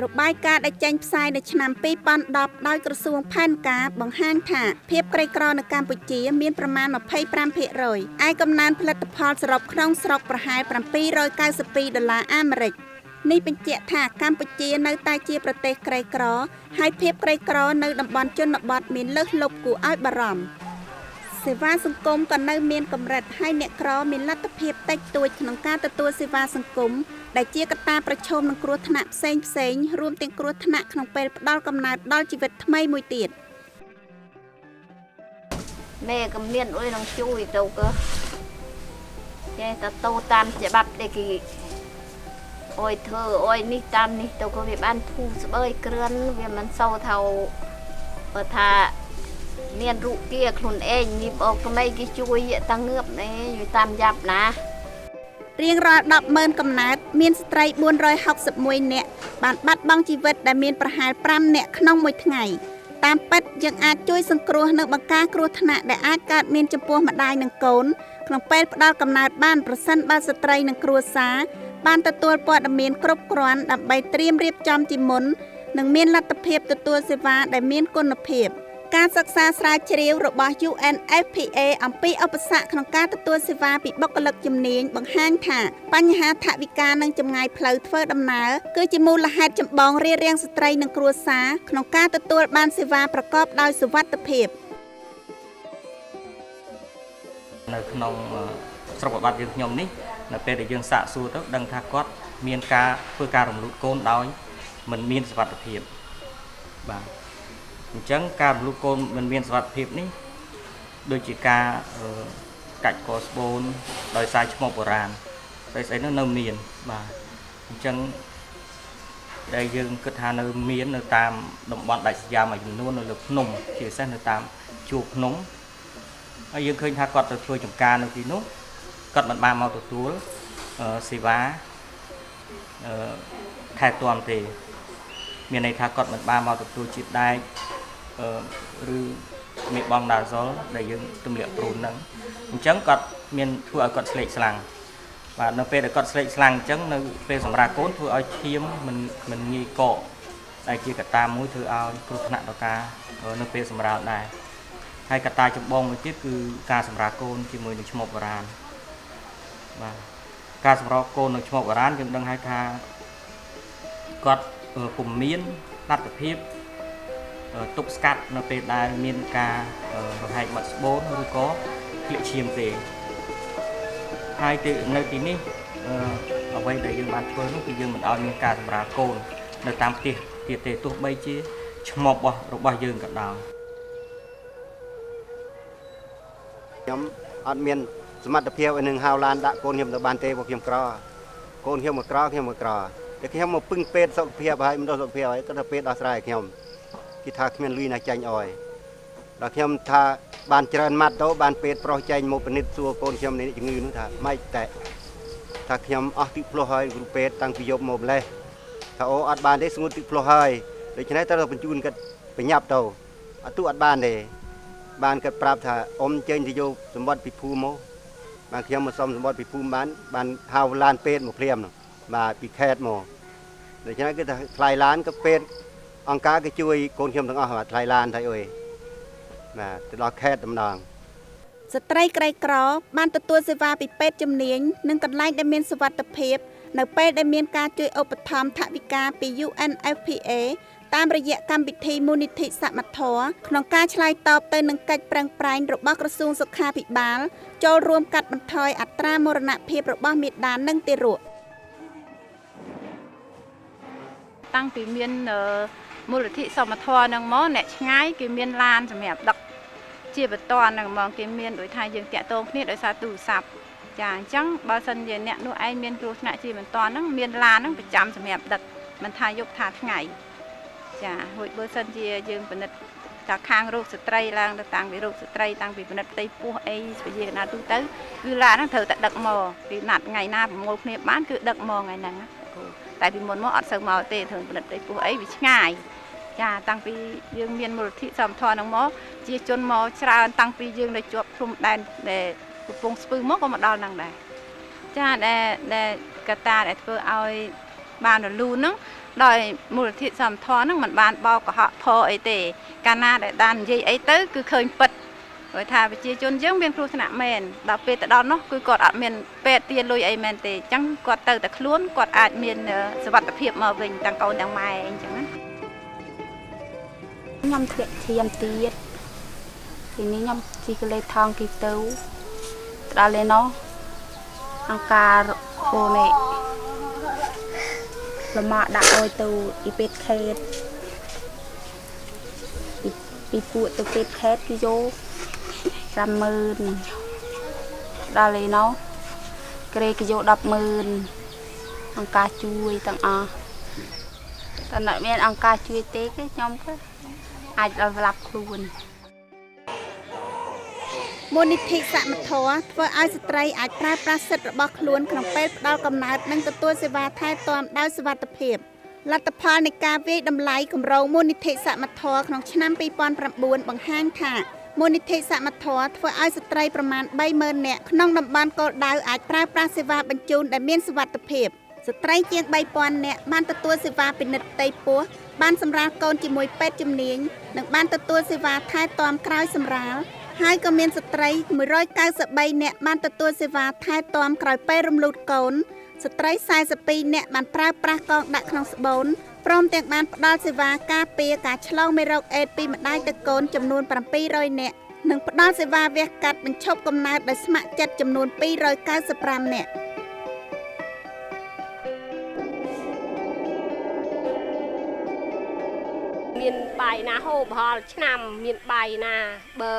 របាយការណ៍ដែលចេញផ្សាយនៅឆ្នាំ2010ដោយក្រសួងផែនការបង្ហាញថាភាពក្រីក្រនៅកម្ពុជាមានប្រមាណ 25% ឯកំណើនផលិតផលសរុបក្នុងស្រុកប្រហែល$792អាមេរិកនេះបញ្ជាក់ថាកម្ពុជានៅតែជាប្រទេសក្រីក្រហើយភាពក្រីក្រនៅតំបន់ជនបទមានលើសលប់គួរឲ្យបារម្ភសេវាសង្គមក៏នៅមានកម្រិតហើយអ្នកក្រមានលទ្ធភាពតិចតួចក្នុងការទទួលសេវាសង្គមដែលជាកត្តាប្រឈមនឹងគ្រោះថ្នាក់ផ្សេងៗរួមទាំងគ្រោះថ្នាក់ក្នុងពេលផ្ដល់កំណើតដល់ជីវិតថ្មីមួយទៀតមេក៏មានអុយនឹងជួយទៅក៏ចេះតែទៅតាមច្បាប់ដែលគេអុយធ្វើអុយនេះតាមនេះទៅក៏វាបានធូរស្បើយគ្រឿនវាមិនសូវបើថាមានរូបគាខ្លួនឯងនេះបងក្មេងគេជួយតាងើបនេះតាមយ៉ាប់ណារៀងរាល់ 100000 កំណើតមានស្ត្រី461នាក់បានបាត់បង់ជីវិតដែលមានប្រហែល5នាក់ក្នុងមួយថ្ងៃតាមពិតយើងអាចជួយសង្គ្រោះនិងបង្ការគ្រោះថ្នាក់ដែលអាចកើតមានចំពោះម្ដាយនិងកូនក្នុងពេលផ្ដល់កំណើតបានប្រសិនបើស្ត្រីនិងគ្រួសារបានទទួលព័ត៌មានគ្រប់គ្រាន់ដើម្បីត្រៀមរៀបចំជាមុននិងមានលទ្ធភាពទទួលសេវាដែលមានគុណភាពការសិក្សាស្រាវជ្រាវរបស់ UNFPA អំពីឧបសគ្គក្នុងការទទួលសេវាពីបុគ្គលិកជំនាញបង្ហាញថាបញ្ហាថវិកានិងចម្ងាយផ្លូវធ្វើដំណើរគឺជាមូលហេតុចម្បងរារាំងស្ត្រីនិងគ្រួសារក្នុងការទទួលបានសេវាប្រកបដោយសុវត្ថិភាពនៅក្នុងស្រុកបាត់យើងខ្ញុំនេះនៅពេលដែលយើងសាកសួរទៅដឹងថាគាត់មានការធ្វើការរំលូតកូនដោយមិនមានសុវត្ថិភាពបាទអញ្ចឹងការរំលូតកូនមិនមានសុវត្ថិភាពនេះដូចជាការកាច់កស្បូនដោយសារឈ្មោះបុរាណស្អីនោះនៅមានបាទអញ្ចឹងដែលយើងគិតថានៅមាននៅតាមតំបន់ដាច់ស្រយាលមួយចំនួននៅលើភ្នំជាពិសេសនៅតាមជួរភ្នំហើយយើងឃើញថាគាត់ទៅធ្វើចំការនៅទីនោះគាត់មិនបានមកទទួលសេវាថែទាំទេមានន័យថាគាត់មិនបានមកទទួលជាតិដែកឬមេបងដាហ្សុលដែលយើងទម្លាក់ព្រូនហ្នឹងអញ្ចឹងគាត់មានធ្វើឲ្យគាត់ស្លេកស្លាំងបាទនៅពេលដែលគាត់ស្លេកស្លាំងអញ្ចឹងនៅពេលសម្រាប់កូនធ្វើឲ្យឈាមមិនងាយកកដែលជាកត្តាមួយធ្វើឲ្យគ្រោះថ្នាក់ដល់ការនៅពេលសម្រាប់ដែរហើយកត្តាចម្បងមួយទៀតគឺការសម្រាប់កូនជាមួយនឹងឈ្មោះបុរាណបាទការសម្រាប់កូននៅឈ្មោះបុរាណយើងដឹងហើយថាគាត់ពុំមានលទ្ធភាពទប់ស្កាត់នៅពេលដែលមានការរហែកបាត់ស្បូនឬក៏ធ្លាក់ឈាមទេហើយនៅទីនេះអ្វីដែលយើងបានធ្វើនោះគឺយើងមិនឲ្យមានការសម្រាលកូននៅតាមផ្ទះទៀតទេទោះបីជាឈ្មោះរបស់យើងក៏ដោយខ្ញុំអត់មានសមត្ថភាពឲ្យនឹងហៅឡានដាក់កូនខ្ញុំទៅបានទេព្រោះខ្ញុំក្រកូនខ្ញុំមកក្រខ្ញុំមកក្រតែខ្ញុំមកពឹងពេទ្យសុខភាពហើយមិនដល់សុខភាពហើយទៅពេទ្យដោះស្រាយខ្ញុំគេថាគ្មានលុយណាចាញ់អយដល់ខ្ញុំថាបានច្រើនម៉ាត់ទៅបានពេទ្យប្រុសចែងមកពិនិត្យសួរកូនខ្ញុំនេះជំងឺនោះថាម៉េចតែថាខ្ញុំអស់ទឹកភ្លោះហើយគ្រូពេទ្យតាំងពីយប់មកម្លេះថាអូអត់បានទេស្ងួតទឹកភ្លោះហើយដូច្នេះត្រូវបញ្ជូនគាត់បញ្ញាប់ទៅអត់ទូអត់បានទេបានគាត់ប្រាប់ថាអ៊ំចេញទៅយកសម្បត្តិពីភូមិមកបានខ្ញុំមកសុំសម្បត្តិពីភូមិបានហៅឡានពេទ្យមកព្រាមបាទពីខេត្តមកដូច្នេះគឺថាថ្លៃឡានក៏ពេទ្យអង្គការគេជួយកូនខ្ញុំទាំងអស់ថ្លៃឡានថៃអុយបាទទៅដល់ខេត្តតំណងស្ត្រីក្រីក្របានទទួលសេវាពីពេទ្យជំនាញនិងកន្លែងដែលមានសុវត្ថិភាពនៅពេលដែលមានការជួយឧបត្ថម្ភថវិកាពី UNFPA តាមរយៈកម្មវិធីមូលនិធិសមត្ថៈក្នុងការឆ្លើយតបទៅនឹងកិច្ចប្រឹងប្រែងរបស់ក្រសួងសុខាភិបាលចូលរួមកាត់បន្ថយអត្រាមរណភាពរបស់មាតានិងទារកតាំងពីមានមូលនិធិសមត្ថៈនឹងមកអ្នកឆ្ងាយគេមានឡានសម្រាប់ដឹកជាបន្តនឹងហ្មងគេមានដូចថាយើងតាក់ទងគ្នាដោយសារទូរស័ព្ទចាអញ្ចឹងបើសិនជាអ្នកនោះឯងមានគ្រោះថ្នាក់ជាបន្តហ្នឹងមានឡានហ្នឹងប្រចាំសម្រាប់ដឹកមិនថាយប់ថាថ្ងៃចារួចបើសិនជាយើងពិនិត្យថាខាងរោគស្ត្រីឡើងទៅតាំងពីរោគស្ត្រីតាំងពីពិនិត្យផ្ទៃពោះអីស្ពជាកណាទូទៅគឺឡានហ្នឹងត្រូវតែដឹកមកពីណាត់ថ្ងៃណាប្រមូលគ្នាបានគឺដឹកមកថ្ងៃហ្នឹងណាតែពីមុនមកអត់សូវមកទេត្រូវពិនិត្យផ្ទៃពោះអីវាឆ្ងាយចាតាំងពីយើងមានមូលនិធិសមត្ថៈហ្នឹងមកជាជនមកច្រើនតាំងពីយើងនៅជាប់ព្រំដែនដែលកំពង់ស្ពឺមកក៏មកដល់ហ្នឹងដែរចាដែលកត្តាដែលធ្វើឲ្យបានរលូនហ្នឹង ដោយមូលនិធិសមធនហ្នឹងមិនបានបោកកុហកផអីទេកាលណាដែលបាននិយាយអីទៅគឺឃើញពិតព្រោះថាប្រជាជនយើងមានគ្រោះថ្នាក់មែនដល់ពេលទៅដល់នោះគឺគាត់អត់មានពេទ្យទាលុយអីមែនទេអញ្ចឹងគាត់ទៅតែខ្លួនគាត់អាចមានសុវត្ថិភាពមកវិញទាំងកូនទាំងម៉ែអញ្ចឹងណាខ្ញុំធ្លាក់ឈាមទៀតทีนี้ខ្ញុំជីកលេខថងគីទៅដល់លេណោអង្ការគោនេះលំមកដាក់អុយទៅពីពេទ្យខេត្តពីពួកទៅពេទ្យខេត្តគឺយក50000ដល់លេណោក្រេគឺយក100000អង្ការជួយទាំងអស់តែអ្នកមានអង្ការជួយទេគឺខ្ញុំក៏អាចដល់ស្លាប់ខ្លួន មូលនិធិសមត្ថៈធ្វើឲ្យស្ត្រីអាចប្រើប្រាស់សិទ្ធិរបស់ខ្លួនក្នុងពេលផ្ដល់កំណើតនិងទទួលសេវាថែទាំដោយសុវត្ថិភាពលទ្ធផលនៃការវាយតម្លៃគម្រោងមូលនិធិសមត្ថៈក្នុងឆ្នាំ 2009 បង្ហាញថាមូលនិធិសមត្ថៈធ្វើឲ្យស្ត្រីប្រមាណ 30000 នាក់ក្នុងតំបន់គោលដៅអាចប្រើប្រាស់សេវាបញ្ជូនដែលមានសុវត្ថិភាពស្ត្រីជាង 3000 នាក់បានទទួលសេវាពិនិត្យផ្ទៃពោះបានសម្រាលកូនជាមួយពេទ្យជំនាញនិងបានទទួលសេវាថែទាំក្រោយសម្រាល ហើយក៏មានស្ត្រី193នាក់បានទទួលសេវាថែទាំក្រោយពេលរំលូតកូនស្ត្រី42នាក់បានប្រើប្រាស់កងដាក់ក្នុងស្បូនព្រមទាំងបានផ្ដល់សេវាការពារការឆ្លងមេរោគអេដស៍ពីម្ដាយទៅកូនចំនួន700នាក់និងផ្ដល់សេវាវះកាត់បញ្ឈប់កំណើតដោយស្ម័គ្រចិត្តចំនួន295នាក់ មានបាយណាហូបហល់ឆ្នាំមានបាយណាបើ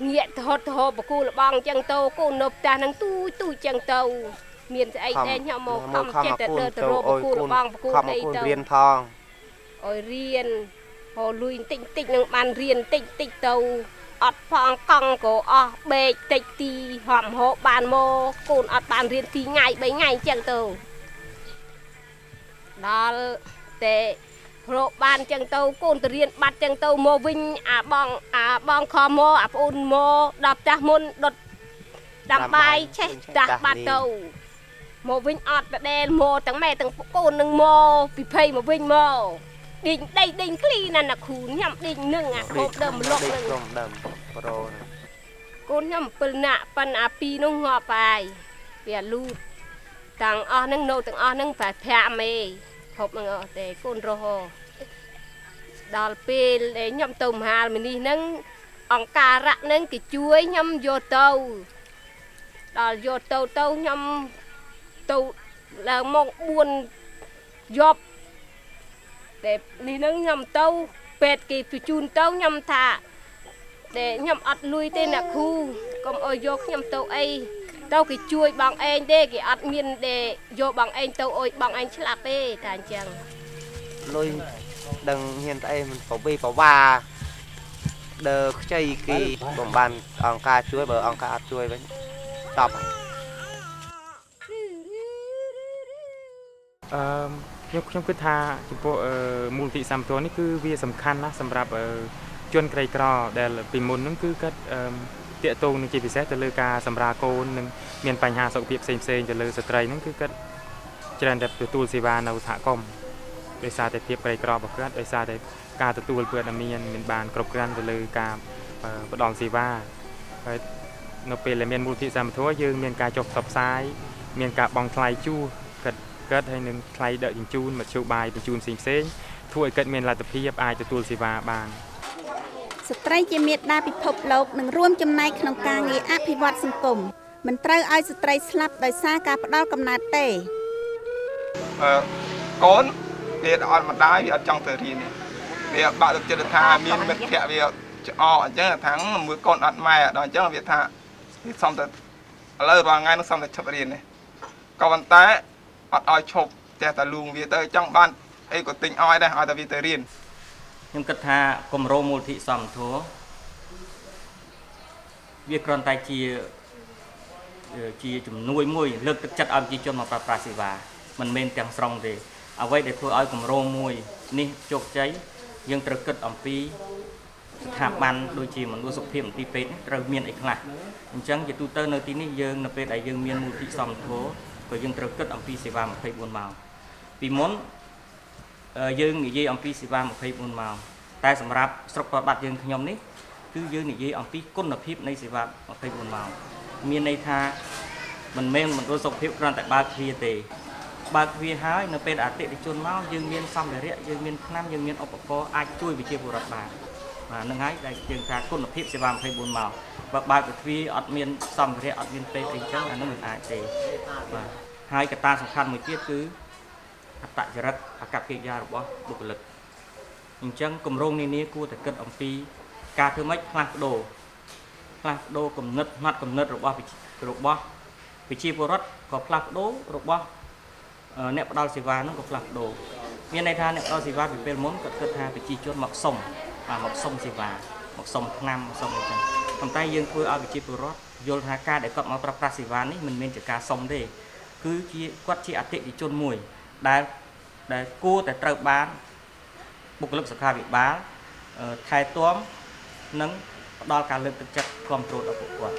ងាកទៅហត់ទៅហូបបកូលបងចឹងទៅកូននៅផ្ទះនឹងទូចឹងទៅមានស្អីដែរខ្ញុំមកខំចិត្តទៅដើរទៅរកបកូលបងបកូលអីទៅរៀនផងអើយរៀនហូលុយតិចនឹងបានរៀនតិចទៅអត់ផងកង់ក៏អស់បេកតិចទីហំហូបបានមកកូនអត់បានរៀនទីថ្ងៃ3ថ្ងៃចឹងទៅដល់តែ ព្រោះបានចឹងទៅកូនទៅរៀនបាត់ចឹងទៅមកវិញអាបងខមអាប្អូនមកដល់ផ្ទះមុនដុតដាំបាយឆេះដាស់បាត់ទៅមកវិញអត់ដែលមកទាំងម៉ែទាំងកូននឹងមកពីភ័យមកវិញមកដេញដេញឃ្លីណាណាគ្រូខ្ញុំដេញនឹងអាហូបដើមលុកនឹងដើមប្រូកូនខ្ញុំ7នាក់ប៉ិនអា2នោះងាប់ហើយវាលូតទាំងអស់នឹងនៅទាំងអស់នឹងប្រែ5មេ ហូបនឹងអត់ទេកូនរហដល់ពេលខ្ញុំទៅមហាលមនេះនឹងអង្គការៈនឹងគេជួយខ្ញុំយកទៅដល់យកទៅខ្ញុំទៅឡើងមក4យប់តែនេះនឹងខ្ញុំទៅពេទ្យគេបញ្ជូនទៅខ្ញុំថាតែខ្ញុំអត់លុយទេអ្នកគ្រូកុំអោយយកខ្ញុំទៅអី ទៅគេជួយបងឯងទេគេអត់មានទេយកបងឯងទៅអុយបងឯងឆ្លាប់ទេតែអញ្ចឹងលុយដឹងហ៊ានតែឯងមិនប្រវីប្រវាដើរខ្ចីគេបំបានអង្គការជួយបើអង្គការអត់ជួយវិញតបខ្ញុំគិតថាចំពោះមូលនិធិសម្ព័ន្ធនេះគឺវាសំខាន់ណាស់សម្រាប់ជនក្រីក្រដែលពីមុនហ្នឹងគឺគាត់ តាក់ទងនឹងជាពិសេសទៅលើការសម្រាលកូននិងមានបញ្ហាសុខភាពផ្សេងៗទៅលើស្ត្រីហ្នឹងគឺគាត់ច្រើនតែទទួលសេវានៅសហគមន៍ដោយសារតែភាពក្រីក្ររបស់គាត់ដោយសារតែការទទួលព័ត៌មានមានបានគ្រប់គ្រាន់ទៅលើការផ្ដល់សេវាហើយនៅពេលដែលមានមូលនិធិសម្ព័ន្ធយើងមានការចុះផ្សព្វផ្សាយមានការបង់ថ្លៃជួសគាត់ហើយនឹងថ្លៃដឹកជញ្ជូនមធ្យោបាយបញ្ជូនផ្សេងៗធ្វើឲ្យគាត់មានលទ្ធភាពអាចទទួលសេវាបាន ស្ត្រីជាមេដាពិភពលោកនឹងរួមចំណែកក្នុងការងារអភិវឌ្ឍសង្គមមិនត្រូវឲ្យស្ត្រីស្លាប់ដោយសារការផ្ដាល់កំណើតទេកូនវាអត់ម្ដាយវាអត់ចង់ទៅរៀនវាបាក់ទឹកចិត្តថាមានមិត្តភក្តិវាច្អកអញ្ចឹងថាមើលកូនអត់ម៉ែដល់អញ្ចឹងវាថាវាសុំតែឥឡូវរាល់ថ្ងៃនឹងសុំតែឈប់រៀននេះក៏ប៉ុន្តែអត់ឲ្យឈប់តែតែលួងវាទៅចង់បានអីក៏ទិញឲ្យដែរឲ្យតែវាទៅរៀន ខ្ញុំគិតថាគម្រោងមូលនិធិសមត្ថៈវាគ្រាន់តែជាជំនួយមួយលើកទឹកចិត្តឲ្យប្រជាជនមកប្រើប្រាស់សេវាមិនមែនទាំងស្រុងទេអ្វីដែលធ្វើឲ្យគម្រោងមួយនេះជោគជ័យយើងត្រូវគិតអំពីស្ថាប័នដូចជាមណ្ឌលសុខភាពមន្ទីរពេទ្យត្រូវមានអីខ្លះអញ្ចឹងជាទូទៅនៅទីនេះយើងនៅពេលដែលយើងមានមូលនិធិសមត្ថៈក៏យើងត្រូវគិតអំពីសេវា24ម៉ោងពីមុន យើងនិយាយអំពីសេវា24ម៉ោងតែសម្រាប់ស្រុកបាត់យើងខ្ញុំនេះគឺយើងនិយាយអំពីគុណភាពនៃសេវា24ម៉ោងមានន័យថាមិនមែនមណ្ឌលសុខភាពគ្រាន់តែបើកទ្វារទេបើកទ្វារហើយនៅពេលអតិថិជនមកយើងមានសម្ភារៈយើងមានថ្នាំយើងមានឧបករណ៍អាចជួយប្រជាពលរដ្ឋបានបាទនឹងហើយដែលយើងថាគុណភាពសេវា24ម៉ោងបើកទ្វារអត់មានសម្ភារៈអត់មានពេទ្យអីចឹងអានោះមិនអាចទេបាទហើយកត្តាសំខាន់មួយទៀតគឺអត្តចរិតអាកប្បកិរិយារបស់បុគ្គលិកអញ្ចឹងគម្រោងនានាគួរតែគិតអំពីការធ្វើម៉េចផ្លាស់ប្ដូរគំនិតផ្នែកគំនិតរបស់ប្រជាពលរដ្ឋក៏ផ្លាស់ប្ដូររបស់អ្នកផ្ដល់សេវាហ្នឹងក៏ផ្លាស់ប្ដូរមានន័យថាអ្នកផ្ដល់សេវាពីពេលមុនគាត់គិតថាប្រជាជនមកសុំសេវាមកសុំថ្នាំមកសុំអីចឹងប៉ុន្តែយើងធ្វើឲ្យប្រជាពលរដ្ឋយល់ថាការដែលគាត់មកប្រើប្រាស់សេវានេះមិនមែនជាការសុំទេគឺជាគាត់ជាអតិថិជនមួយដែលគួរតែត្រូវបានបុគ្គលិកសុខាភិបាលថែទាំនិងផ្ដល់ការលើកទឹកចិត្តគាំទ្រដល់ពួកគាត់